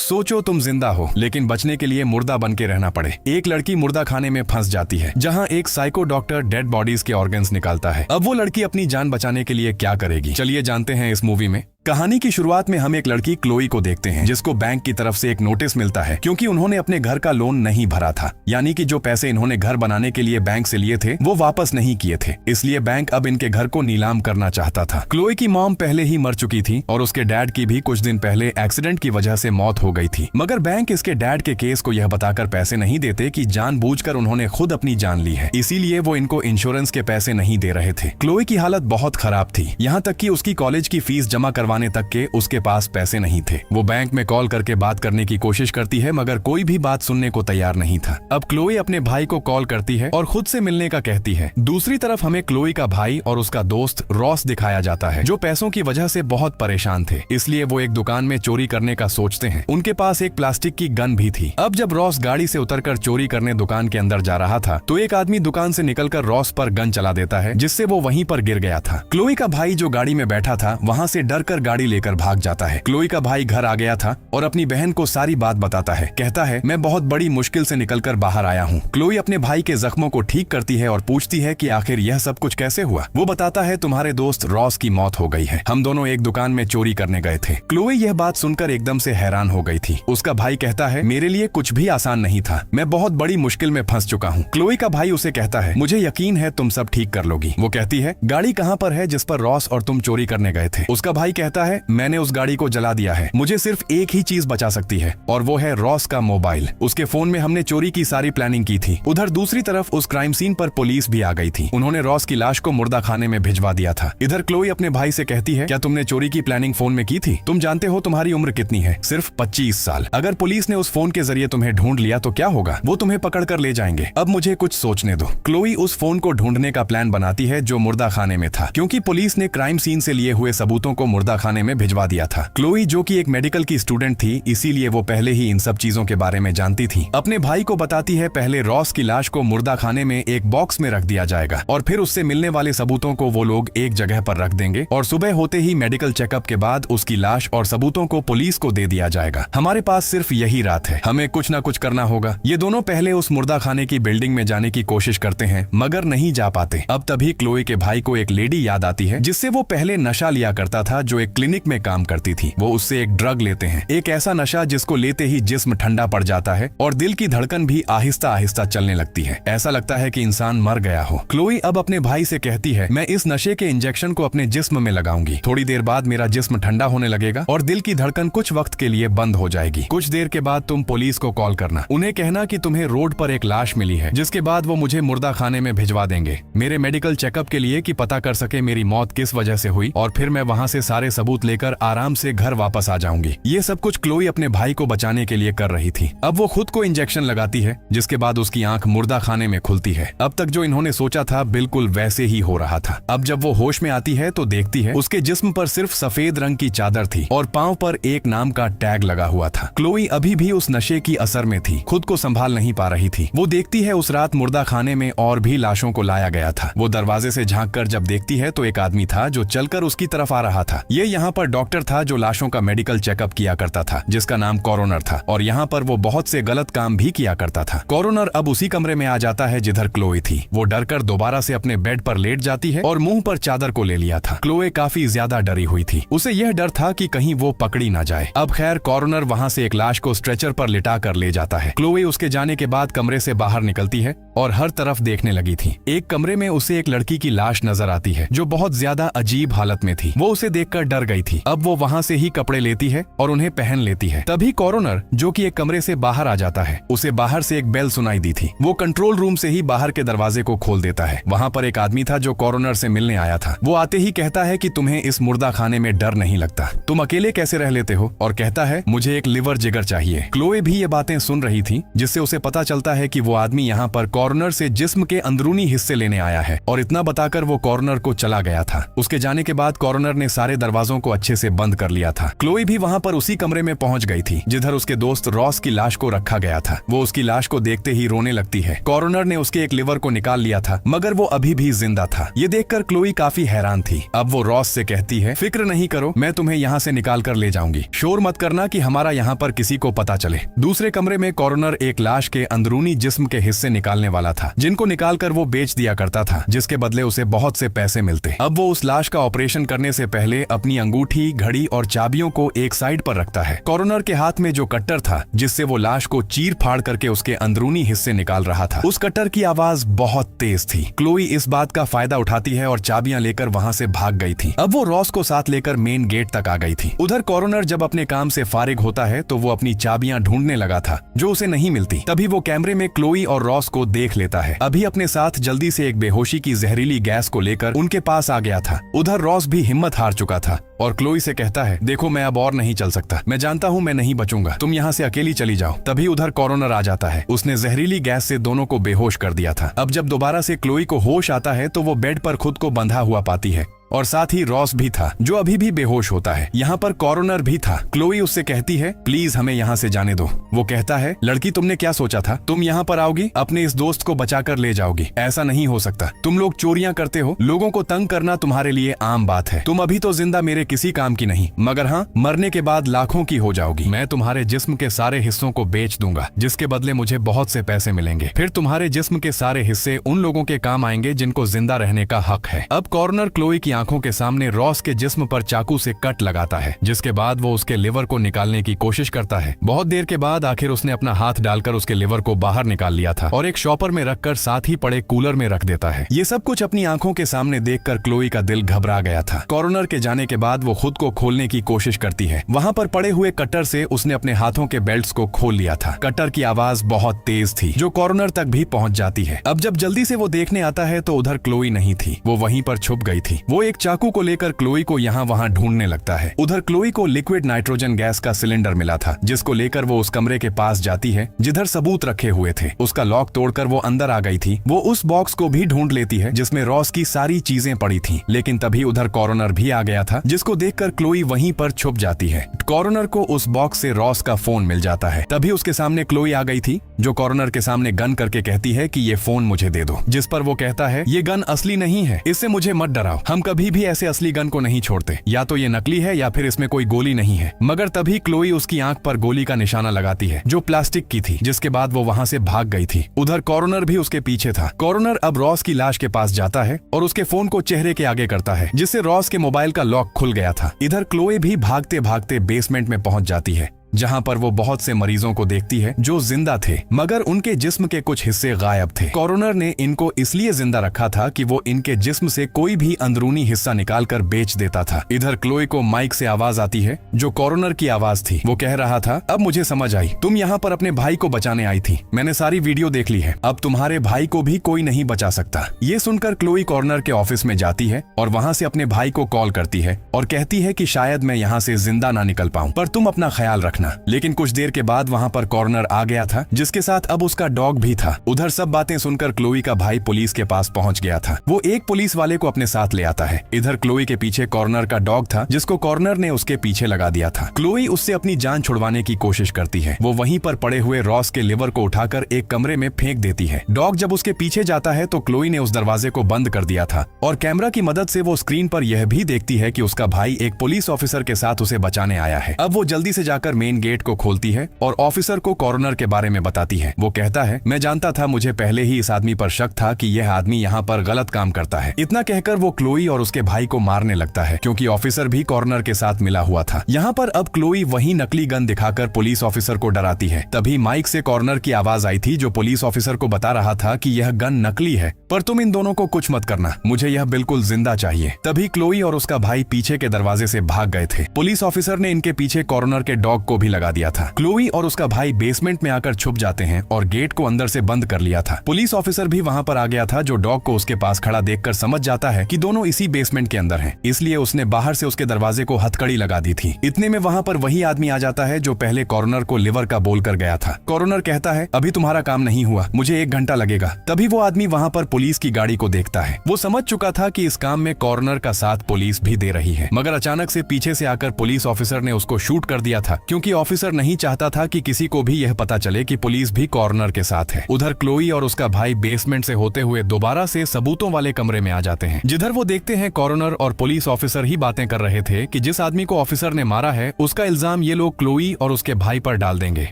सोचो तुम जिंदा हो लेकिन बचने के लिए मुर्दा बन के रहना पड़े। एक लड़की मुर्दा खाने में फंस जाती है जहां एक साइको डॉक्टर डेड बॉडीज के ऑर्गन्स निकालता है। अब वो लड़की अपनी जान बचाने के लिए क्या करेगी, चलिए जानते हैं इस मूवी में। कहानी की शुरुआत में हम एक लड़की क्लोई को देखते हैं जिसको बैंक की तरफ से एक नोटिस मिलता है क्योंकि उन्होंने अपने घर का लोन नहीं भरा था, यानी कि जो पैसे इन्होंने घर बनाने के लिए बैंक से लिए थे वो वापस नहीं किए थे, इसलिए बैंक अब इनके घर को नीलाम करना चाहता था। क्लोई की मॉम पहले ही मर चुकी थी और उसके डैड की भी कुछ दिन पहले एक्सीडेंट की वजह से मौत हो गई थी, मगर बैंक इसके डैड के केस को यह बताकर पैसे नहीं देते कि जानबूझकर उन्होंने खुद अपनी जान ली है, इसीलिए वो इनको इंश्योरेंस के पैसे नहीं दे रहे थे। क्लोई की हालत बहुत खराब थी, यहाँ तक कि उसकी कॉलेज की फीस जमा करवाने तक के उसके पास पैसे नहीं थे। वो बैंक में कॉल करके बात करने की कोशिश करती है मगर कोई भी बात सुनने को तैयार नहीं था। अब क्लोई अपने भाई को कॉल करती है और खुद से मिलने का कहती है। दूसरी तरफ हमें क्लोई का भाई और उसका दोस्त रॉस दिखाया जाता है जो पैसों की वजह से बहुत परेशान थे, इसलिए वो एक दुकान में चोरी करने का सोचते हैं। उनके पास एक प्लास्टिक की गन भी थी। अब जब रॉस गाड़ी से उतरकर चोरी करने दुकान के अंदर जा रहा था तो एक आदमी दुकान से निकलकर रॉस पर गन चला देता है जिससे वो वहीं पर गिर गया था। क्लोई का भाई जो गाड़ी में बैठा था वहाँ से डर कर गाड़ी लेकर भाग जाता है। क्लोई का भाई घर आ गया था और अपनी बहन को सारी बात बताता है। कहता है मैं बहुत बड़ी मुश्किल से निकलकर बाहर आया हूँ। क्लोई अपने भाई के जख्मों को ठीक करती है और पूछती है कि आखिर यह सब कुछ कैसे हुआ। वो बताता है तुम्हारे दोस्त रॉस की मौत हो गई है, हम दोनों एक दुकान में चोरी करने गए थे। क्लोई यह बात सुनकर एकदम से हैरान हो गई थी। उसका भाई कहता है मेरे लिए कुछ भी आसान नहीं था, मैं बहुत बड़ी मुश्किल में फंस चुका हूँ। क्लोई का भाई उसे कहता है मुझे यकीन है तुम सब ठीक कर लोगी। वो कहती है गाड़ी कहाँ पर है जिस पर रॉस और तुम चोरी करने गए थे। उसका भाई कहता है मैंने उस गाड़ी को जला दिया है, मुझे सिर्फ एक ही चीज बचा सकती है और वो है रॉस का मोबाइल। उसके फोन में हमने चोरी की सारी प्लानिंग की थी। उधर दूसरी तरफ उस क्राइम सीन पर पुलिस भी आ गई थी। उन्होंने रॉस की लाश को मुर्दा खाने में भिजवा दिया था। इधर क्लोई अपने भाई से कहती है क्या तुमने चोरी की प्लानिंग फोन में की थी? तुम जानते हो तुम्हारी उम्र कितनी है? सिर्फ 25 साल। अगर पुलिस ने उस फोन के जरिए तुम्हें ढूंढ लिया तो क्या होगा? वो तुम्हें पकड़ कर ले जाएंगे। अब मुझे कुछ सोचने दो। क्लोई उस फोन को ढूंढने का प्लान बनाती है जो मुर्दा खाने में था, क्योंकि पुलिस ने क्राइम सीन से लिए हुए सबूतों को मुर्दा खाने में भिजवा दिया था। क्लोई जो कि एक मेडिकल की स्टूडेंट थी इसीलिए वो पहले ही इन सब चीजों के बारे में जानती थी। अपने भाई को बताती है पहले रॉस की लाश को मुर्दा खाने में एक बॉक्स में रख दिया जाएगा और फिर उससे मिलने वाले सबूतों को वो लोग एक जगह पर रख देंगे और सुबह होते ही मेडिकल चेकअप के बाद उसकी लाश और सबूतों को पुलिस को दे दिया जाएगा। हमारे पास सिर्फ यही रात है, हमें कुछ ना कुछ करना होगा। ये दोनों पहले उस मुर्दा खाने की बिल्डिंग में जाने की कोशिश करते हैं मगर नहीं जा पाते। अब तभी क्लोई के भाई को एक लेडी याद आती है जिससे वो पहले नशा लिया करता था, जो एक क्लिनिक में काम करती थी। वो उससे एक ड्रग लेते हैं, एक ऐसा नशा जिसको लेते ही जिस्म ठंडा पड़ जाता है और दिल की धड़कन भी आहिस्ता आहिस्ता चलने लगती है। ऐसा लगता है कि इंसान मर गया हो। क्लोई अब अपने भाई से कहती है मैं इस नशे के इंजेक्शन को अपने जिस्म में लगाऊंगी, थोड़ी देर बाद मेरा जिस्म ठंडा होने लगेगा और दिल की धड़कन कुछ वक्त के लिए बंद हो जाएगी। कुछ देर के बाद तुम पुलिस को कॉल करना, उन्हें कहना कि तुम्हें रोड पर एक लाश मिली है, जिसके बाद वो मुझे मुर्दा खाने में भिजवा देंगे मेरे मेडिकल चेकअप के लिए कि पता कर सके मेरी मौत किस वजह से हुई, और फिर मैं वहाँ से सारे सबूत लेकर आराम से घर वापस आ जाऊंगी। ये सब कुछ क्लोई अपने भाई को बचाने के लिए कर रही थी। अब वो खुद को इंजेक्शन लगाती है जिसके बाद उसकी आंख मुर्दा खाने में खुलती है। अब तक जो इन्होंने सोचा था बिल्कुल वैसे ही हो रहा था। अब जब वो होश में आती है तो देखती है उसके जिस्म पर सिर्फ सफेद रंग की चादर थी और पांव पर एक नाम का टैग लगा हुआ था। क्लोई अभी भी उस नशे की असर में थी, खुद को संभाल नहीं पा रही थी। वो देखती है उस रात मुर्दा खाने में और भी लाशों को लाया गया था। वो दरवाजे से झांक कर जब देखती है तो एक आदमी था जो चलकर उसकी तरफ आ रहा था। ये यहाँ पर डॉक्टर था जो लाशों का मेडिकल चेकअप किया करता था, जिसका नाम कोरोनर था, और यहाँ पर वो बहुत से गलत काम भी किया करता था। कोरोनर अब उसी कमरे में आ जाता है जिधर क्लोई थी। वो डरकर दोबारा से अपने बेड पर लेट जाती है और मुंह पर चादर को ले लिया था। क्लोई काफी ज्यादा डरी हुई थी, उसे यह डर था कि कहीं वो पकड़ी ना जाए। अब खैर कोरोनर वहाँ से एक लाश को स्ट्रेचर पर लिटा कर ले जाता है। क्लोई उसके जाने के बाद कमरे से बाहर निकलती है और हर तरफ देखने लगी थी। एक कमरे में उसे एक लड़की की लाश नजर आती है जो बहुत ज्यादा अजीब हालत में थी। वो उसे देखकर डर गई थी। अब वो वहाँ से ही कपड़े लेती है और उन्हें पहन लेती है। तभी कोरोनर जो कि एक कमरे से बाहर आ जाता है, उसे बाहर से एक बेल सुनाई दी थी। वो कंट्रोल रूम से ही बाहर के दरवाजे को खोल देता है। वहाँ पर एक आदमी था जो कोरोनर से मिलने आया था। वो आते ही कहता है कि तुम्हें इस मुर्दा खाने में डर नहीं लगता, तुम अकेले कैसे रह लेते हो, और कहता है मुझे एक लिवर जिगर चाहिए। क्लोई भी ये बातें सुन रही थी जिससे उसे पता चलता है कि वो आदमी यहाँ पर कोरोनर से जिस्म के अंदरूनी हिस्से लेने आया है, और इतना बताकर वो कोरोनर को चला गया था। उसके जाने के बाद कोरोनर ने सारे दरवाजे दरवाजों को अच्छे से बंद कर लिया था। क्लोई भी वहाँ पर उसी कमरे में पहुँच गई थी जिधर उसके दोस्त रॉस की लाश को रखा गया था। वो उसकी लाश को देखते ही रोने लगती है। कॉरोनर ने उसके एक लिवर को निकाल लिया था मगर वो अभी भी जिंदा था। ये देखकर क्लोई काफी हैरान थी। अब वो रॉस से कहती है, फिक्र नहीं करो, मैं तुम्हें यहाँ से निकाल कर ले जाऊंगी। शोर मत करना कि हमारा यहाँ पर किसी को पता चले। दूसरे कमरे में कॉरोनर एक लाश के अंदरूनी जिस्म के हिस्से निकालने वाला था जिनको निकालकर वो बेच दिया करता था, जिसके बदले उसे बहुत से पैसे मिलते। अब वो उस लाश का ऑपरेशन करने से पहले अपनी अंगूठी, घड़ी और चाबियों को एक साइड पर रखता है। कॉरोनर के हाथ में जो कट्टर था जिससे वो लाश को चीर फाड़ करके उसके अंदरूनी हिस्से निकाल रहा था, उस कट्टर की आवाज बहुत तेज थी। क्लोई इस बात का फायदा उठाती है और चाबियां लेकर वहां से भाग गई थी। अब वो रॉस को साथ लेकर मेन गेट तक आ गई थी। उधर कॉरोनर जब अपने काम से फारिग होता है तो वो अपनी चाबियां ढूंढने लगा था जो उसे नहीं मिलती। तभी वो कैमरे में क्लोई और रॉस को देख लेता है। अभी अपने साथ जल्दी से एक बेहोशी की जहरीली गैस को लेकर उनके पास आ गया था। उधर रॉस भी हिम्मत हार चुका था और क्लोई से कहता है, देखो मैं अब और नहीं चल सकता, मैं जानता हूँ मैं नहीं बचूंगा, तुम यहाँ से अकेली चली जाओ। तभी उधर कॉरोनर आ जाता है। उसने जहरीली गैस से दोनों को बेहोश कर दिया था। अब जब दोबारा से क्लोई को होश आता है तो वो बेड पर खुद को बंधा हुआ पाती है और साथ ही रॉस भी था जो अभी भी बेहोश होता है। यहाँ पर कॉरोनर भी था। क्लोई उससे कहती है, प्लीज हमें यहाँ से जाने दो। वो कहता है, लड़की तुमने क्या सोचा था, तुम यहाँ पर आओगी, अपने इस दोस्त को बचाकर ले जाओगी? ऐसा नहीं हो सकता। तुम लोग चोरियां करते हो, लोगों को तंग करना तुम्हारे लिए आम बात है। तुम अभी तो जिंदा मेरे किसी काम की नहीं, मगर हाँ, मरने के बाद लाखों की हो जाओगी। मैं तुम्हारे जिस्म के सारे हिस्सों को बेच दूंगा जिसके बदले मुझे बहुत से पैसे मिलेंगे। फिर तुम्हारे जिस्म के सारे हिस्से उन लोगों के काम आएंगे जिनको जिंदा रहने का हक है। अब कॉर्नर क्लोई की आंखों के सामने रॉस के जिस्म पर चाकू से कट लगाता है, जिसके बाद वो उसके लिवर को निकालने की कोशिश करता है। बहुत देर के बाद आखिर उसने अपना हाथ डालकर उसके लिवर को बाहर निकाल लिया था और एक शॉपर में रखकर साथ ही पड़े कूलर में रख देता है। ये सब कुछ अपनी आंखों के सामने देखकर क्लोई का दिल घबरा गया था। कॉर्नर के जाने के बाद वो खुद को खोलने की कोशिश करती है। वहाँ पर पड़े हुए कट्टर से उसने अपने हाथों के बेल्ट को खोल लिया था। कट्टर की आवाज बहुत तेज थी जो कॉर्नर तक भी पहुँच जाती है। अब जब जल्दी से वो देखने आता है तो उधर क्लोई नहीं थी, वो वहीं पर छुप गई थी। वो एक चाकू को लेकर क्लोई को यहाँ वहाँ ढूंढने लगता है। उधर क्लोई को लिक्विड नाइट्रोजन गैस का सिलेंडर मिला था जिसको लेकर वो उस कमरे के पास जाती है जिधर सबूत रखे हुए थे। उसका लॉक तोड़कर वो अंदर आ गई थी। वो उस बॉक्स को भी ढूंढ लेती है जिसमें रॉस की सारी चीजें पड़ी थी। लेकिन तभी उधर कॉर्नर भी आ गया था जिसको देखकर क्लोई वहीं पर छुप जाती है। कॉर्नर को उस बॉक्स से रॉस का फोन मिल जाता है। तभी उसके सामने क्लोई आ गई थी जो कॉर्नर के सामने गन करके कहती है कि ये फोन मुझे दे दो, जिस पर वो कहता है, ये गन असली नहीं है, इससे मुझे मत डराओ, हम कभी भी ऐसे असली गन को नहीं छोड़ते, या तो ये नकली है या फिर इसमें कोई गोली नहीं है। मगर तभी क्लोई उसकी आंख पर गोली का निशाना लगाती है जो प्लास्टिक की थी, जिसके बाद वो वहाँ से भाग गई थी। उधर कॉर्नर भी उसके पीछे था। कॉर्नर अब रॉस की लाश के पास जाता है और उसके फोन को चेहरे के आगे करता है जिससे रॉस के मोबाइल का लॉक खुल गया था। इधर क्लोई भी भागते भागते बेसमेंट में पहुंच जाती है जहां पर वो बहुत से मरीजों को देखती है जो जिंदा थे मगर उनके जिस्म के कुछ हिस्से गायब थे। कॉर्नर ने इनको इसलिए जिंदा रखा था कि वो इनके जिस्म से कोई भी अंदरूनी हिस्सा निकालकर बेच देता था। इधर क्लोई को माइक से आवाज आती है जो कॉर्नर की आवाज थी। वो कह रहा था, अब मुझे समझ आई, तुम यहाँ पर अपने भाई को बचाने आई थी, मैंने सारी वीडियो देख ली है, अब तुम्हारे भाई को भी कोई नहीं बचा सकता। ये सुनकर क्लोई कॉर्नर के ऑफिस में जाती है और वहाँ से अपने भाई को कॉल करती है और कहती है कि शायद मैं यहाँ से जिंदा ना निकल पाऊँ, पर तुम अपना ख्याल रखना। लेकिन कुछ देर के बाद वहाँ पर कॉर्नर आ गया था जिसके साथ अब उसका डॉग भी था। उधर सब बातें सुनकर क्लोई का भाई पुलिस के पास पहुँच गया था। वो एक पुलिस वाले को अपने साथ ले आता है। इधर क्लोई के पीछे कॉर्नर का डॉग था जिसको कॉर्नर ने उसके पीछे लगा दिया था। क्लोई उससे अपनी जान छुड़वाने की कोशिश करती है। वो वहीं पर पड़े हुए रॉस के लिवर को उठाकर एक कमरे में फेंक देती है। डॉग जब उसके पीछे जाता है तो क्लोई ने उस दरवाजे को बंद कर दिया था और कैमरा की मदद से वो स्क्रीन पर यह भी देखती है कि उसका भाई एक पुलिस ऑफिसर के साथ उसे बचाने आया है। अब वो जल्दी से जाकर मेन गेट को खोलती है और ऑफिसर को कॉर्नर के बारे में बताती है। वो कहता है, मैं जानता था, मुझे पहले ही इस आदमी पर शक था कि यह आदमी यहाँ पर गलत काम करता है। इतना कहकर वो क्लोई और उसके भाई को मारने लगता है क्योंकि ऑफिसर भी कॉर्नर के साथ मिला हुआ था। यहाँ पर अब क्लोई वही नकली गन दिखाकर पुलिस ऑफिसर को डराती है। तभी माइक से कॉर्नर की आवाज आई थी जो पुलिस ऑफिसर को बता रहा था कि यह गन नकली है, पर तुम इन दोनों को कुछ मत करना, मुझे यह बिल्कुल जिंदा चाहिए। तभी क्लोई और उसका भाई पीछे के दरवाजे से भाग गए थे। पुलिस ऑफिसर ने इनके पीछे कॉर्नर के डॉग को भी लगा दिया था। क्लोई और उसका भाई बेसमेंट में आकर छुप जाते हैं और गेट को अंदर से बंद कर लिया था। पुलिस ऑफिसर भी वहां पर आ गया था, जो डॉग को उसके पास खड़ा देखकर समझ जाता है कि दोनों इसी बेसमेंट के अंदर हैं। इसलिए उसने बाहर से उसके दरवाजे को हथकड़ी लगा दी थी। इतने में वहां पर वही आदमी आ जाता है जो पहले कॉरोनर को लिवर का बोल कर गया था। कॉरोनर कहता है, अभी तुम्हारा काम नहीं हुआ, मुझे 1 घंटा लगेगा। तभी वो आदमी वहां पर पुलिस की गाड़ी को देखता है। वो समझ चुका था कि इस काम में कॉरोनर का साथ पुलिस भी दे रही है, मगर अचानक से पीछे से आकर पुलिस ऑफिसर ने उसको शूट कर दिया था, क्योंकि ऑफिसर नहीं चाहता था कि किसी को भी यह पता चले कि पुलिस भी कॉरोनर के साथ है। उधर क्लोई और उसका भाई बेसमेंट से होते हुए दोबारा से सबूतों वाले कमरे में आ जाते हैं, जिधर वो देखते हैं कॉरोनर और पुलिस ऑफिसर ही बातें कर रहे थे कि जिस आदमी को ऑफिसर ने मारा है उसका इल्जाम ये लोग क्लोई और उसके भाई पर डाल देंगे।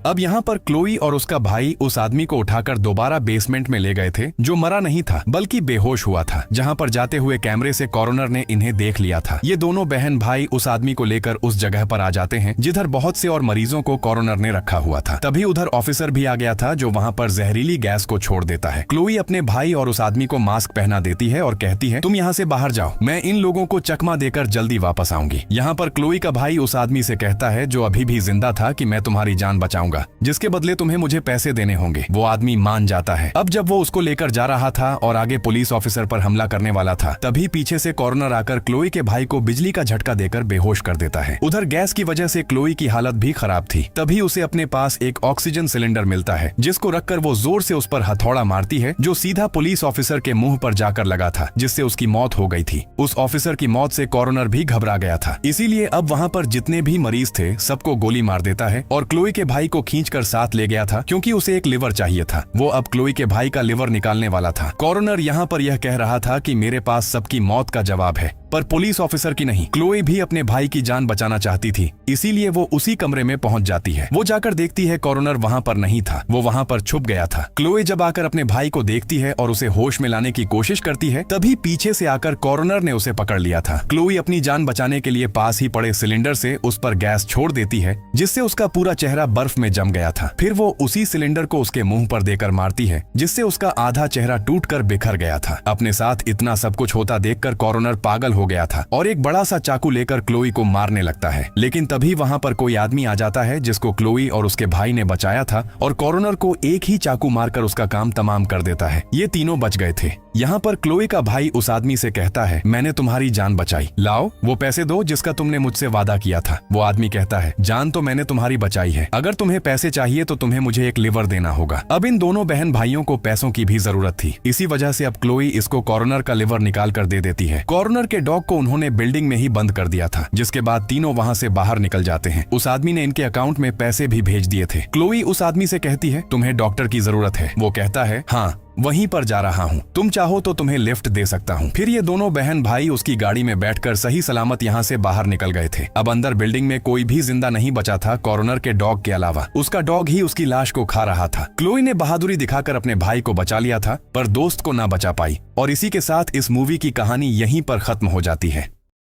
अब यहाँ पर क्लोई और उसका भाई उस आदमी को उठाकर दोबारा बेसमेंट में ले गए थे, जो मरा नहीं था बल्कि बेहोश हुआ था, जहाँ पर जाते हुए कैमरे से कॉरोनर ने इन्हें देख लिया था। ये दोनों बहन भाई उस आदमी को लेकर उस जगह पर आ जाते हैं जिधर बहुत से और मरीजों को कॉरोनर ने रखा हुआ था। तभी उधर ऑफिसर भी आ गया था, जो वहाँ पर जहरीली गैस को छोड़ देता है। क्लोई अपने भाई और उस आदमी को मास्क पहना देती है और कहती है, तुम यहाँ से बाहर जाओ, मैं इन लोगों को चकमा देकर जल्दी वापस आऊंगी। यहाँ पर क्लोई का भाई उस आदमी से कहता है, जो अभी भी जिंदा था, कि मैं तुम्हारी जान बचाऊंगा, जिसके बदले तुम्हें मुझे पैसे देने होंगे। वो आदमी मान जाता है। अब जब वो उसको लेकर जा रहा था और आगे पुलिस ऑफिसर पर हमला करने वाला था, तभी पीछे से कॉरोनर आकर क्लोई के भाई को बिजली का झटका देकर बेहोश कर देता है। उधर गैस की वजह से क्लोई की हालत भी खराब थी। तभी उसे अपने पास एक ऑक्सीजन सिलेंडर मिलता है, जिसको रखकर वो जोर से उस पर हथौड़ा मारती है, जो सीधा पुलिस ऑफिसर के मुंह पर जाकर लगा था, जिससे उसकी मौत हो गई थी। उस ऑफिसर की मौत से कॉरोनर भी घबरा गया था, इसीलिए अब वहाँ पर जितने भी मरीज थे सबको गोली मार देता है और क्लोई के भाई को खींचकर साथ ले गया था, क्योंकि उसे एक लिवर चाहिए था। वो अब क्लोई के भाई का लिवर निकालने वाला था। कॉरोनर यहाँ पर यह कह रहा था कि मेरे पास सबकी मौत का जवाब है, पर पुलिस ऑफिसर की नहीं। क्लोई भी अपने भाई की जान बचाना चाहती थी, इसीलिए वो उसी कमरे में पहुंच जाती है। वो जाकर देखती है कॉरोनर वहां पर नहीं था, वो वहां पर छुप गया था। क्लोई जब आकर अपने भाई को देखती है और उसे होश में लाने की कोशिश करती है, तभी पीछे से आकर कॉरोनर ने उसे पकड़ लिया था। क्लोई अपनी जान बचाने के लिए पास ही पड़े सिलेंडर से उस पर गैस छोड़ देती है, जिससे उसका पूरा चेहरा बर्फ में जम गया था। फिर वो उसी सिलेंडर को उसके मुंह पर देकर मारती है, जिससे उसका आधा चेहरा टूटकर बिखर गया था। अपने साथ इतना सब कुछ होता देखकर कॉरोनर पागल हो गया था और एक बड़ा सा चाकू लेकर क्लोई को मारने लगता है। लेकिन तभी वहां पर कोई आदमी आ जाता है, जिसको क्लोई और उसके भाई ने बचाया था, और कॉरोनर को एक ही चाकू मारकर उसका काम तमाम कर देता है। ये तीनों बच गए थे। यहाँ पर क्लोई का भाई उस आदमी से कहता है, मैंने तुम्हारी जान बचाई, लाओ वो पैसे दो जिसका तुमने मुझसे वादा किया था। वो आदमी कहता है, जान तो मैंने तुम्हारी बचाई है, अगर तुम्हें पैसे चाहिए तो तुम्हें मुझे एक लिवर देना होगा। अब इन दोनों बहन भाइयों को पैसों की भी जरूरत थी, इसी वजह से अब क्लोई इसको कॉरोनर का लिवर निकाल कर दे देती है। कॉरोनर के डॉग को उन्होंने बिल्डिंग में ही बंद कर दिया था, जिसके बाद तीनों वहाँ से बाहर निकल जाते हैं। उस आदमी ने इनके अकाउंट में पैसे भी भेज दिए थे। क्लोई उस आदमी से कहती है, तुम्हें डॉक्टर की जरूरत है। वो कहता है, हाँ वहीं पर जा रहा हूँ, तुम चाहो तो तुम्हें लिफ्ट दे सकता हूँ। फिर ये दोनों बहन भाई उसकी गाड़ी में बैठकर सही सलामत यहाँ से बाहर निकल गए थे। अब अंदर बिल्डिंग में कोई भी जिंदा नहीं बचा था, कॉरोनर के डॉग के अलावा। उसका डॉग ही उसकी लाश को खा रहा था। क्लोई ने बहादुरी दिखाकर अपने भाई को बचा लिया था, पर दोस्त को ना बचा पाई। और इसी के साथ इस मूवी की कहानी यहीं पर खत्म हो जाती है।